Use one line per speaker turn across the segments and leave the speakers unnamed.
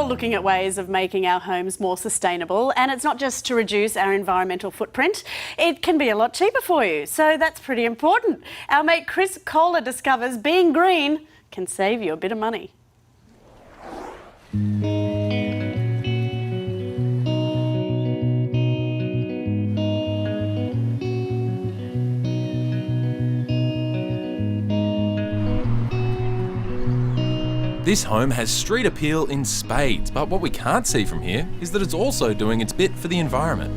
all looking at ways of making our homes more sustainable, and it's not just to reduce our environmental footprint, it can be a lot cheaper for you. So that's pretty important. Our mate Chris Kohler discovers being green can save you a bit of money.
This home has street appeal in spades, but what we can't see from here is that it's also doing its bit for the environment.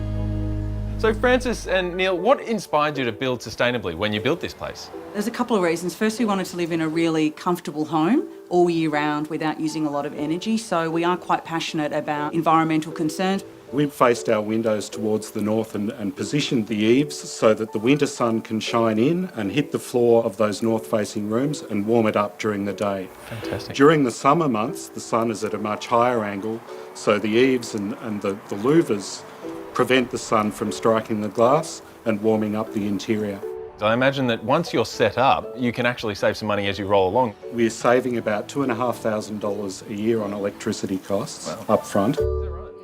So Francis and Neil, what inspired you to build sustainably when you built this place?
There's a couple of reasons. First, we wanted to live in a really comfortable home all year round without using a lot of energy, so we are quite passionate about environmental concerns.
We've faced our windows towards the north and positioned the eaves so that the winter sun can shine in and hit the floor of those north-facing rooms and warm it up during the day.
Fantastic.
During the summer months, the sun is at a much higher angle, so the eaves and the louvers prevent the sun from striking the glass and warming up the interior.
I imagine that once you're set up, you can actually save some money as you roll along.
We're saving about $2,500 a year on electricity costs up front.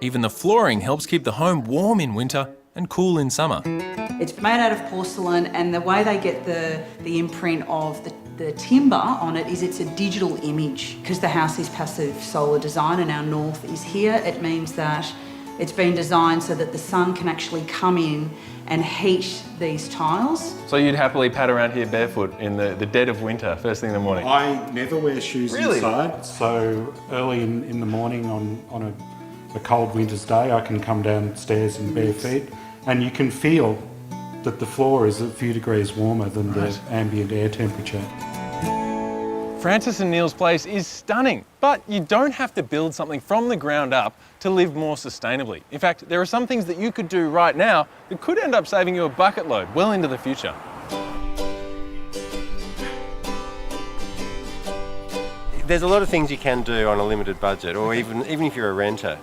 Even the flooring helps keep the home warm in winter and cool in summer.
It's made out of porcelain, and the way they get the imprint of the timber on it is it's a digital image. Because the house is passive solar design and our north is here, it means that it's been designed so that the sun can actually come in and heat these tiles.
So you'd happily pad around here barefoot in the dead of winter, first thing in the morning?
I never wear shoes inside, so early in the morning on a cold winter's day I can come downstairs in bare feet, and you can feel that the floor is a few degrees warmer than the ambient air temperature.
Francis and Neil's place is stunning, but you don't have to build something from the ground up to live more sustainably. In fact, there are some things that you could do right now that could end up saving you a bucket load well into the future.
There's a lot of things you can do on a limited budget, or even if you're a renter.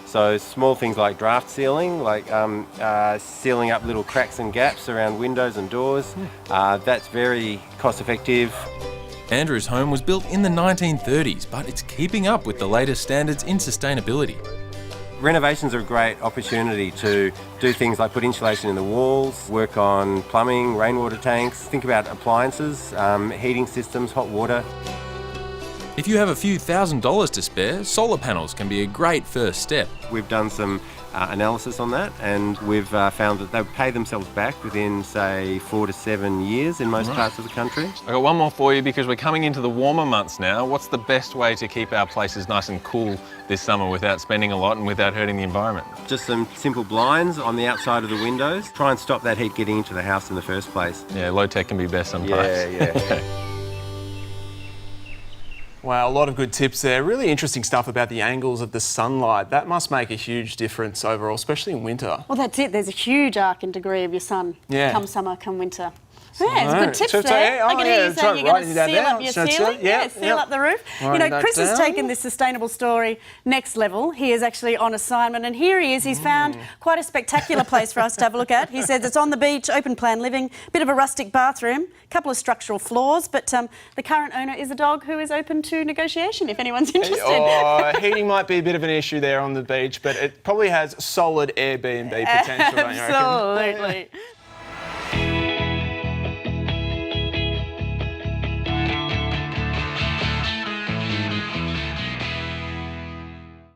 So small things like draft sealing, like sealing up little cracks and gaps around windows and doors. That's very cost effective.
Andrew's home was built in the 1930s, but it's keeping up with the latest standards in sustainability.
Renovations are a great opportunity to do things like put insulation in the walls, work on plumbing, rainwater tanks, think about appliances, heating systems, hot water.
If you have a few $1,000s to spare, solar panels can be a great first step.
We've done some analysis on that, and we've found that they pay themselves back within, say, 4 to 7 years in most parts of the country.
I've got one more for you because we're coming into the warmer months now. What's the best way to keep our places nice and cool this summer without spending a lot and without hurting the environment?
Just some simple blinds on the outside of the windows. Try and stop that heat getting into the house in the first place.
Yeah, low tech can be best sometimes.
Yeah.
Wow, a lot of good tips there. Really interesting stuff about the angles of the sunlight. That must make a huge difference overall, especially in winter.
Well, that's it. There's a huge arc and degree of your sun.
Yeah.
Come summer, come winter. Yeah, it's good tips
So,
there. I can hear you saying you're going to seal up your ceiling. Seal up the roof. You know, Chris has taken this sustainable story next level. He is actually on assignment, and here he is. He's found quite a spectacular place for us to have a look at. He says it's on the beach, open plan living, bit of a rustic bathroom, a couple of structural flaws, but the current owner is a dog who is open to negotiation if anyone's interested.
Heating might be a bit of an issue there on the beach, but it probably has solid Airbnb potential, don't you reckon?
Absolutely.